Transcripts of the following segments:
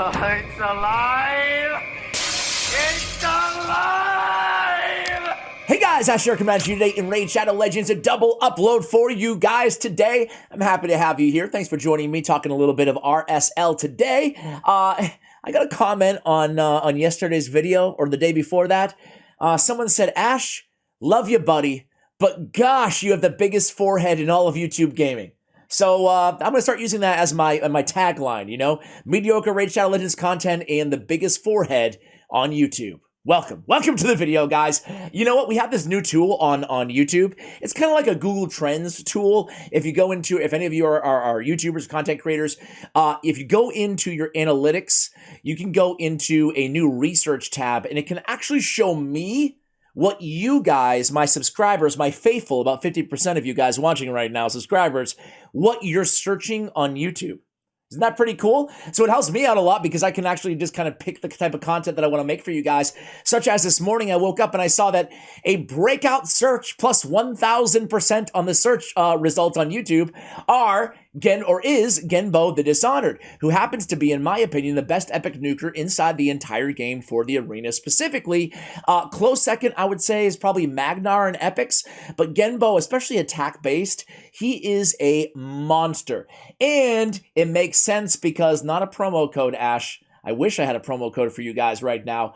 It's alive! It's alive! Hey guys, Ash here coming at you today in Raid Shadow Legends, a double upload for you guys today. I'm happy to have you here. Thanks for joining me, talking a little bit of RSL today. I got a comment on yesterday's video, or the day before that. Someone said, Ash, love you, buddy, but gosh, you have the biggest forehead in all of YouTube gaming. So I'm going to start using that as my tagline, you know? Mediocre Raid Shadow Legends content and the biggest forehead on YouTube. Welcome to the video, guys. You know what? We have this new tool on YouTube. It's kind of like a Google Trends tool. If you go into, if any of you are YouTubers, content creators, if you go into your analytics, you can go into a new research tab, and it can actually show me what you guys, my subscribers, my faithful, about 50% of you guys watching right now, subscribers, what you're searching on YouTube. Isn't that pretty cool? So it helps me out a lot because I can actually just kind of pick the type of content that I want to make for you guys. Such as this morning, I woke up and I saw that a breakout search plus 1,000% on the search results on YouTube is Genbo the Dishonored, who happens to be, in my opinion, the best epic nuker inside the entire game for the arena specifically. Close second, I would say, is probably Magnar and Epics, but Genbo, especially attack-based, he is a monster. And it makes sense because not a promo code, Ash. I wish I had a promo code for you guys right now.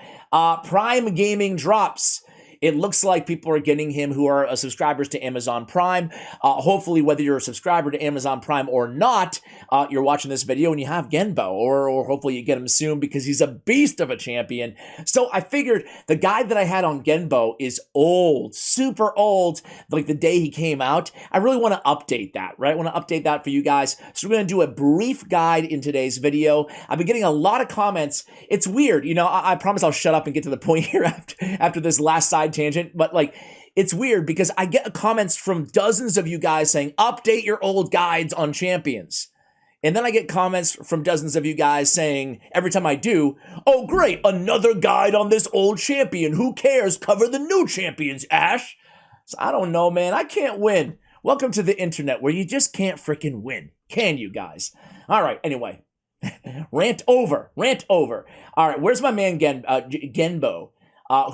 Prime Gaming drops. It looks like people are getting him who are subscribers to Amazon Prime. Hopefully, whether you're a subscriber to Amazon Prime or not, you're watching this video and you have Genbo, or hopefully you get him soon because he's a beast of a champion. So I figured the guide that I had on Genbo is old, super old, like the day he came out. I really want to update that, right? I want to update that for you guys. So we're going to do a brief guide in today's video. I've been getting a lot of comments. It's weird, you know, I promise I'll shut up and get to the point here after this last side tangent, but like, it's weird because I get comments from dozens of you guys saying, update your old guides on champions. And then I get comments from dozens of you guys saying, every time I do, oh great, another guide on this old champion. Who cares? Cover the new champions, Ash. So I don't know, man. I can't win. Welcome to the internet where you just can't freaking win. Can you guys? All right, anyway. Rant over. All right, where's my man Genbo?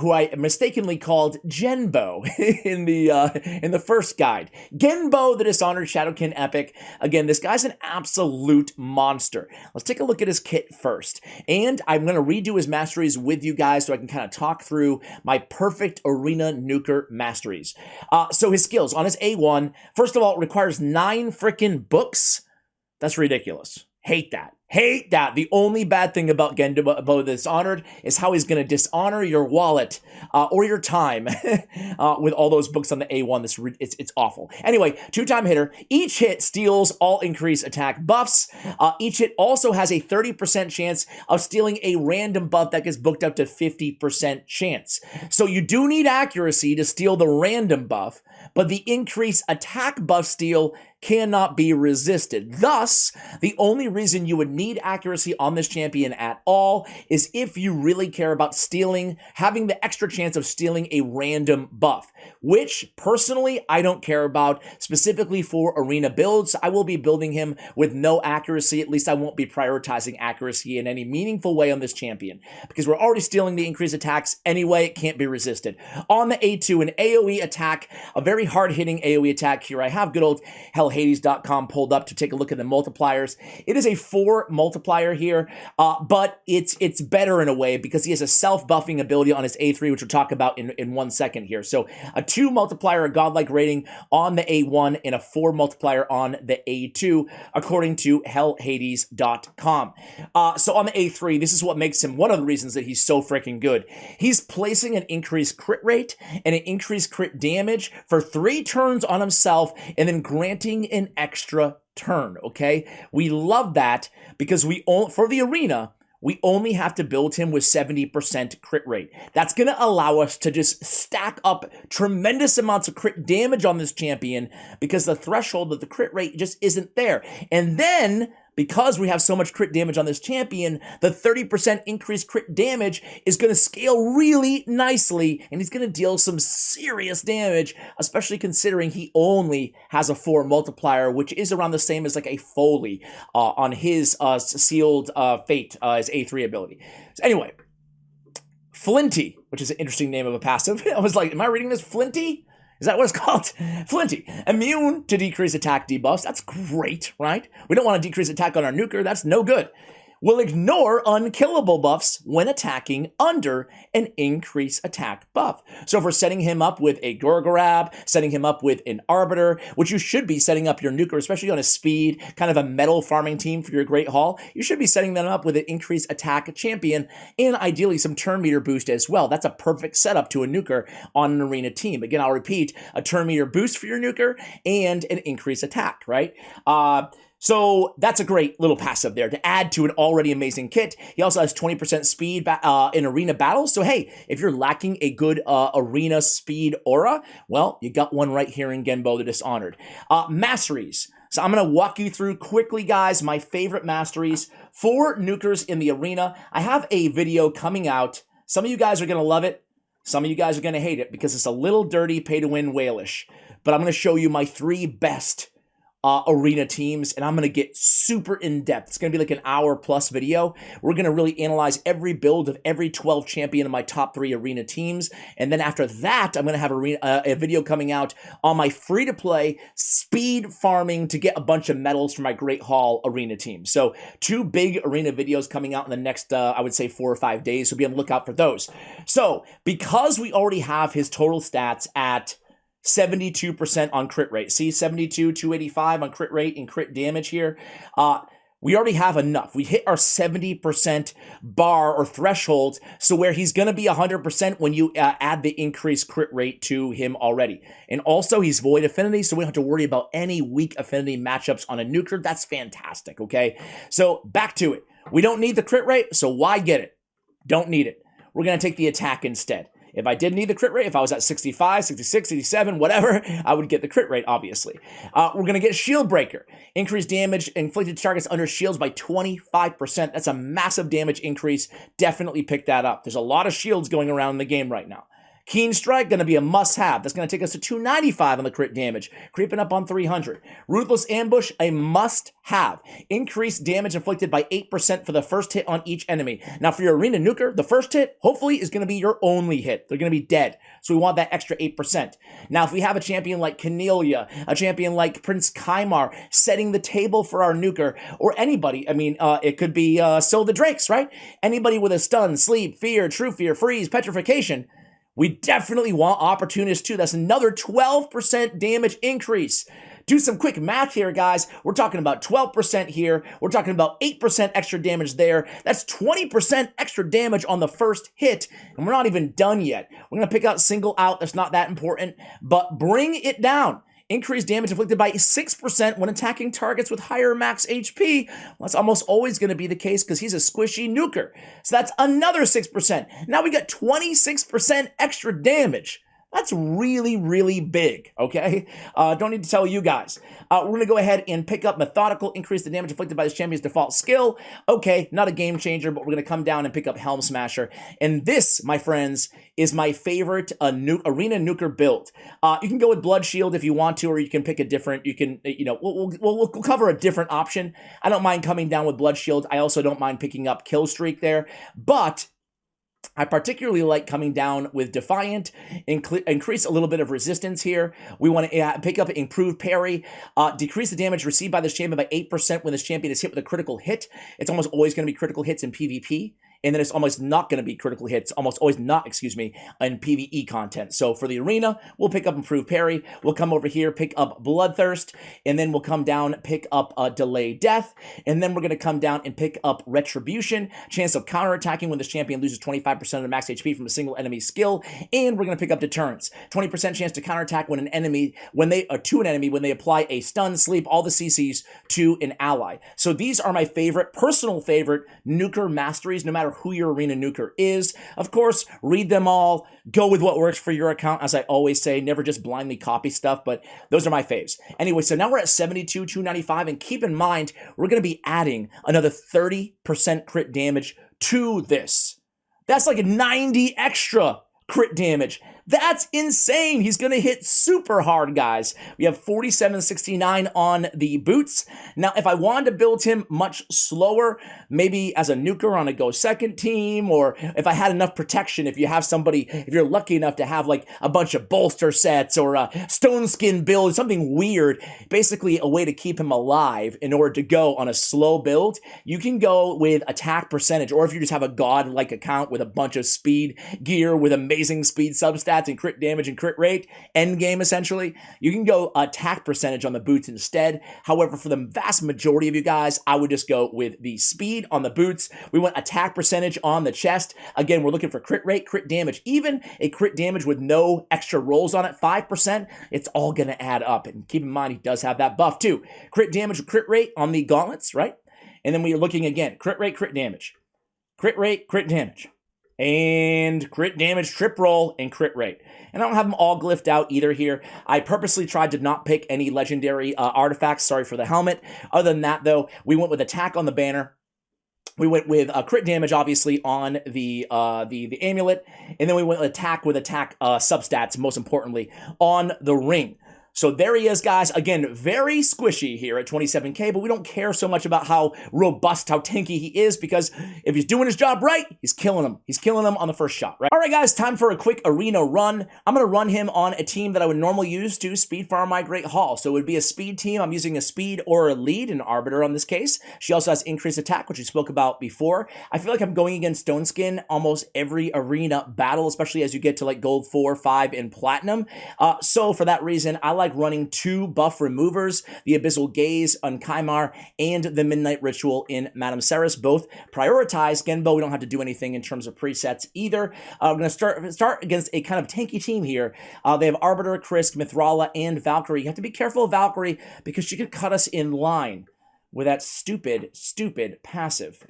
Who I mistakenly called Genbo in the first guide. Genbo the Dishonored Shadowkin Epic. Again, this guy's an absolute monster. Let's take a look at his kit first. And I'm going to redo his masteries with you guys so I can kind of talk through my perfect arena nuker masteries. So his skills on his A1, first of all, it requires 9 freaking books. That's ridiculous. Hate that. The only bad thing about Genbo the Dishonored is how he's going to dishonor your wallet or your time with all those books on the A1. It's awful. Anyway, 2-time hitter. Each hit steals all increased attack buffs. Each hit also has a 30% chance of stealing a random buff that gets booked up to 50% chance. So you do need accuracy to steal the random buff, but the increased attack buff steal cannot be resisted. Thus, the only reason you would need accuracy on this champion at all is if you really care about having the extra chance of stealing a random buff, which personally I don't care about, specifically for arena builds. I will be building him with no accuracy. At least I won't be prioritizing accuracy in any meaningful way on this champion because we're already stealing the increased attacks anyway. It can't be resisted. On the A2, an AoE attack, a very hard-hitting AoE attack here. I have good old hellhades.com pulled up to take a look at the multipliers. It is a 4 multiplier here, but it's better in a way because he has a self-buffing ability on his A3, which we'll talk about in 1 second here. So a 2 multiplier, a godlike rating on the A1, and a 4 multiplier on the A2, according to hellhades.com. So on the A3, this is what makes him one of the reasons that he's so freaking good. He's placing an increased crit rate and an increased crit damage for 3 turns on himself, and then granting an extra turn, okay? We love that because for the arena, we only have to build him with 70% crit rate. That's going to allow us to just stack up tremendous amounts of crit damage on this champion because the threshold of the crit rate just isn't there. And then because we have so much crit damage on this champion, the 30% increased crit damage is going to scale really nicely, and he's going to deal some serious damage, especially considering he only has a 4 multiplier, which is around the same as like a Foley on his Sealed Fate, his A3 ability. So anyway, Flinty, which is an interesting name of a passive. I was like, am I reading this Flinty? Is that what it's called? Flinty. Immune to decrease attack debuffs. That's great, right? We don't want to decrease attack on our nuker. That's no good. Will ignore unkillable buffs when attacking under an increase attack buff. So if we're setting him up with a Gorgorab, setting him up with an Arbiter, which you should be setting up your nuker, especially on a speed, kind of a metal farming team for your Great Hall, you should be setting them up with an increased attack champion and ideally some turn meter boost as well. That's a perfect setup to a nuker on an arena team. Again, I'll repeat, a turn meter boost for your nuker and an increased attack, right? So that's a great little passive there to add to an already amazing kit. He also has 20% speed in arena battles. So hey, if you're lacking a good arena speed aura, well, you got one right here in Genbo the Dishonored. Masteries. So I'm going to walk you through quickly, guys, my favorite masteries for nukers in the arena. I have a video coming out. Some of you guys are going to love it. Some of you guys are going to hate it because it's a little dirty, pay-to-win whalish. But I'm going to show you my 3 best arena teams, and I'm going to get super in-depth. It's going to be like an hour-plus video. We're going to really analyze every build of every 12 champion of my top 3 arena teams, and then after that, I'm going to have a video coming out on my free-to-play speed farming to get a bunch of medals for my Great Hall arena team. So 2 big arena videos coming out in the next, I would say 4 or 5 days, so be on the lookout for those. So because we already have his total stats at 72% on crit rate. See, 72, 285 on crit rate and crit damage here. We already have enough. We hit our 70% bar or threshold, so where he's going to be 100% when you add the increased crit rate to him already. And also, he's void affinity, so we don't have to worry about any weak affinity matchups on a nuker. That's fantastic, okay? So, back to it. We don't need the crit rate, so why get it? Don't need it. We're going to take the attack instead. If I did need the crit rate, if I was at 65, 66, 67, whatever, I would get the crit rate, obviously. We're going to get Shield Breaker. Increase damage inflicted to targets under shields by 25%. That's a massive damage increase. Definitely pick that up. There's a lot of shields going around in the game right now. Keen Strike, going to be a must-have. That's going to take us to 295 on the crit damage, creeping up on 300. Ruthless Ambush, a must-have. Increased damage inflicted by 8% for the first hit on each enemy. Now, for your arena nuker, the first hit, hopefully, is going to be your only hit. They're going to be dead, so we want that extra 8%. Now, if we have a champion like Cornelia, a champion like Prince Kaimar, setting the table for our nuker, or anybody, I mean, it could be Syl the Drakes, right? Anybody with a stun, sleep, fear, true fear, freeze, petrification, we definitely want Opportunist too. That's another 12% damage increase. Do some quick math here, guys. We're talking about 12% here. We're talking about 8% extra damage there. That's 20% extra damage on the first hit, and we're not even done yet. We're going to pick out single out. That's not that important, but bring it down. Increased damage inflicted by 6% when attacking targets with higher max HP. Well, that's almost always going to be the case because he's a squishy nuker. So that's another 6%. Now we got 26% extra damage. That's really, really big, okay? Don't need to tell you guys. We're going to go ahead and pick up Methodical, increase the damage inflicted by this champion's default skill. Okay, not a game changer, but we're going to come down and pick up Helm Smasher. And this, my friends, is my favorite arena nuker build. You can go with Blood Shield if you want to, or you can pick a different, we'll cover a different option. I don't mind coming down with Blood Shield. I also don't mind picking up Kill Streak there, but I particularly like coming down with Defiant, increase a little bit of resistance here. We want to pick up Improved Parry, decrease the damage received by this champion by 8% when this champion is hit with a critical hit. It's almost always going to be critical hits in PvP. And then it's almost not going to be critical hits, almost always not, in PvE content. So for the arena, we'll pick up Improved Parry. We'll come over here, pick up Bloodthirst, and then we'll come down, pick up Delay Death, and then we're going to come down and pick up Retribution, chance of counterattacking when this champion loses 25% of the max HP from a single enemy skill, and we're going to pick up Deterrence, 20% chance to counterattack when when they apply a stun, sleep, all the CCs to an ally. So these are my personal favorite nuker masteries, no matter who your arena nuker is. Of course, read them all, go with what works for your account. As I always say, never just blindly copy stuff, but those are my faves. Anyway, so now we're at 72, 295, and keep in mind, we're going to be adding another 30% crit damage to this. That's like 90 extra crit damage. That's insane. He's going to hit super hard, guys. We have 4769 on the boots. Now, if I wanted to build him much slower, maybe as a nuker on a go second team, or if I had enough protection, if you have somebody, if you're lucky enough to have like a bunch of bolster sets or a stone skin build, something weird, basically a way to keep him alive in order to go on a slow build, you can go with attack percentage, or if you just have a god-like account with a bunch of speed gear with amazing speed substats and crit damage and crit rate, end game essentially, you can go attack percentage on the boots instead. However, for the vast majority of you guys, I would just go with the speed on the boots. We want attack percentage on the chest. Again, we're looking for crit rate, crit damage, even a crit damage with no extra rolls on it, 5%, it's all going to add up. And keep in mind, he does have that buff too. Crit damage, crit rate on the gauntlets, right? And then we are looking again, crit rate, crit damage. Crit rate, crit damage. And crit damage, trip roll, and crit rate. And I don't have them all glyphed out either here. I purposely tried to not pick any legendary artifacts. Sorry for the helmet. Other than that, though, we went with attack on the banner. We went with crit damage, obviously, on the amulet. And then we went with attack substats, most importantly, on the ring. So there he is, guys. Again, very squishy here at 27k, but we don't care so much about how robust, how tanky he is, because if he's doing his job right, he's killing him. He's killing him on the first shot, right? All right, guys, time for a quick arena run. I'm going to run him on a team that I would normally use to speed farm my Great Hall. So it would be a speed team. I'm using a speed or a lead, an arbiter on this case. She also has increased attack, which we spoke about before. I feel like I'm going against Stone Skin almost every arena battle, especially as you get to like gold 4, 5, and platinum. So for that reason, I like running 2 buff removers, the Abyssal Gaze on Kaimar and the Midnight Ritual in Madame Ceres. Both prioritize Genbo. We don't have to do anything in terms of presets either. We're going to start against a kind of tanky team here. They have Arbiter, Krisk, Mithrala, and Valkyrie. You have to be careful of Valkyrie because she could cut us in line with that stupid passive.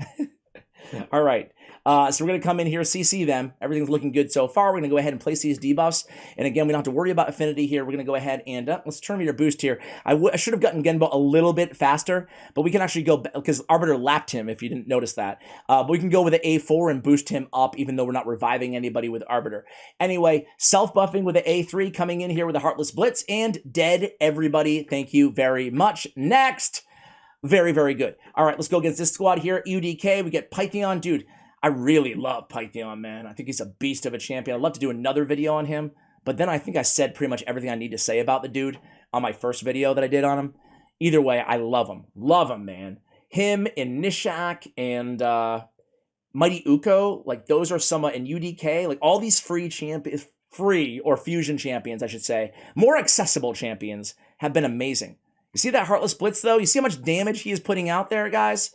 All right. So we're going to come in here, CC them. Everything's looking good so far. We're going to go ahead and place these debuffs. And again, we don't have to worry about affinity here. We're going to go ahead and let's turn meter boost here. I should have gotten Genbo a little bit faster, but we can actually go, because Arbiter lapped him, if you didn't notice that. But we can go with the A4 and boost him up, even though we're not reviving anybody with Arbiter. Anyway, self-buffing with the A3 coming in here with the Heartless Blitz, and dead, everybody. Thank you very much. Next. Very, very good. All right, let's go against this squad here. UDK, we get Pythion. Dude, I really love Pythion, man. I think he's a beast of a champion. I'd love to do another video on him, but then I think I said pretty much everything I need to say about the dude on my first video that I did on him. Either way, I love him. Love him, man. Him and Nishak and Mighty Uko, like those are some, and UDK, like all these free or fusion champions, I should say, more accessible champions have been amazing. You see that Heartless Blitz, though? You see how much damage he is putting out there, guys?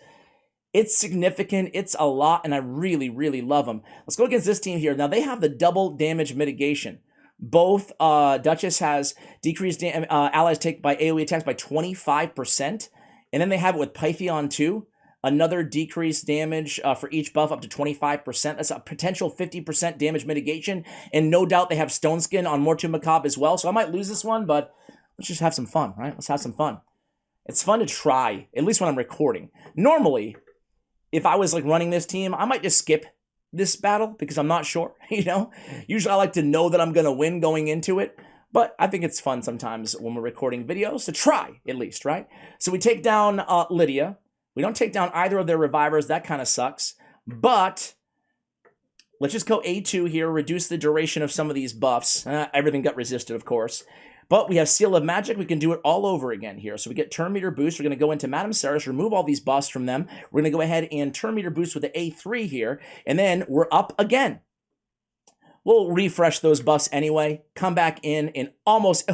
It's significant. It's a lot, and I really, really love him. Let's go against this team here. Now, they have the double damage mitigation. Both Duchess has decreased allies take by AoE attacks by 25%, and then they have it with Pythion too. Another decreased damage for each buff up to 25%. That's a potential 50% damage mitigation, and no doubt they have Stone Skin on Mortu Macabre as well, so I might lose this one, but let's just have some fun, right? Let's have some fun. It's fun to try, at least when I'm recording. Normally, if I was like running this team, I might just skip this battle because I'm not sure, you know? Usually I like to know that I'm going to win going into it, but I think it's fun sometimes when we're recording videos to try, at least, right? So we take down Lydia. We don't take down either of their revivers. That kind of sucks. But let's just go A2 here, reduce the duration of some of these buffs. Everything got resisted, of course. But we have Seal of Magic. We can do it all over again here. So we get turn meter boost. We're going to go into Madame Ceres, remove all these buffs from them. We're going to go ahead and turn meter boost with the A3 here. And then we're up again. We'll refresh those buffs anyway. Come back in and almost...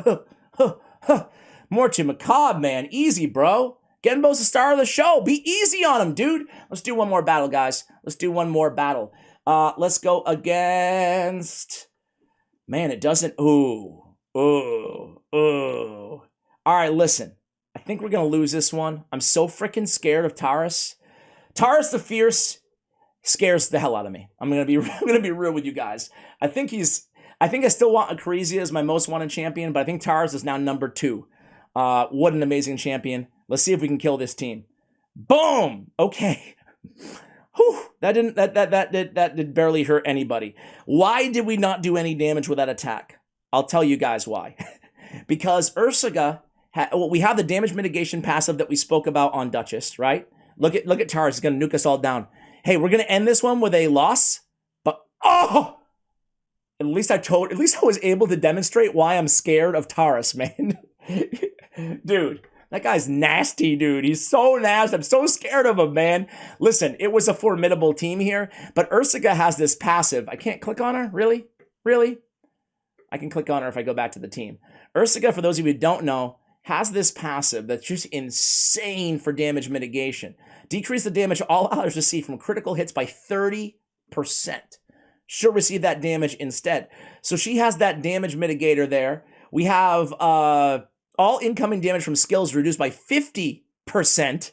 Mortu Macabre, man. Easy, bro. Genbo's the star of the show. Be easy on him, dude. Let's do one more battle, guys. Let's do one more battle. Let's go against... Man, it doesn't... Ooh. All right, listen. I think we're going to lose this one. I'm so freaking scared of Taurus. Taurus the Fierce scares the hell out of me. I'm gonna be real with you guys. I think I still want Akrisia as my most wanted champion, but I think Tars is now number 2. What an amazing champion. Let's see if we can kill this team. Boom! Okay. Whew, that did barely hurt anybody. Why did we not do any damage with that attack? I'll tell you guys why. Because Ursaga, we have the damage mitigation passive that we spoke about on Duchess, right? Look at Tars, he's gonna nuke us all down. Hey, we're gonna end this one with a loss, but oh! At least I was able to demonstrate why I'm scared of Taurus, man. Dude, that guy's nasty, dude. He's so nasty. I'm so scared of him, man. Listen, it was a formidable team here, but Ursaga has this passive. I can't click on her? Really? Really? I can click on her if I go back to the team. Ursaga, for those of you who don't know, has this passive that's just insane for damage mitigation. Decrease the damage all allies receive from critical hits by 30%. She'll receive that damage instead. So she has that damage mitigator there. We have all incoming damage from skills reduced by 50%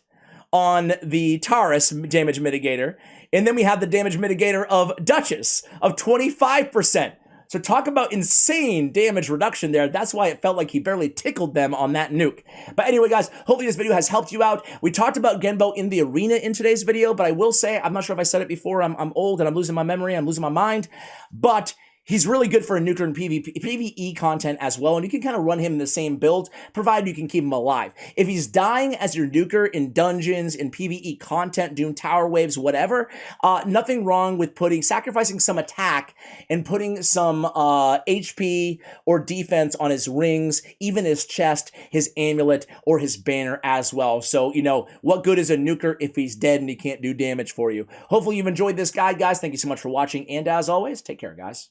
on the Taurus damage mitigator. And then we have the damage mitigator of Duchess of 25%. So talk about insane damage reduction there. That's why it felt like he barely tickled them on that nuke. But anyway, guys, hopefully this video has helped you out. We talked about Genbo in the arena in today's video, but I will say, I'm not sure if I said it before, I'm old and I'm losing my memory, I'm losing my mind, but he's really good for a nuker and PvE content as well, and you can kind of run him in the same build, provided you can keep him alive. If he's dying as your nuker in dungeons, in PvE content, Doom Tower Waves, whatever, nothing wrong with sacrificing some attack and putting some HP or defense on his rings, even his chest, his amulet, or his banner as well. So, you know, what good is a nuker if he's dead and he can't do damage for you? Hopefully you've enjoyed this guide, guys. Thank you so much for watching, and as always, take care, guys.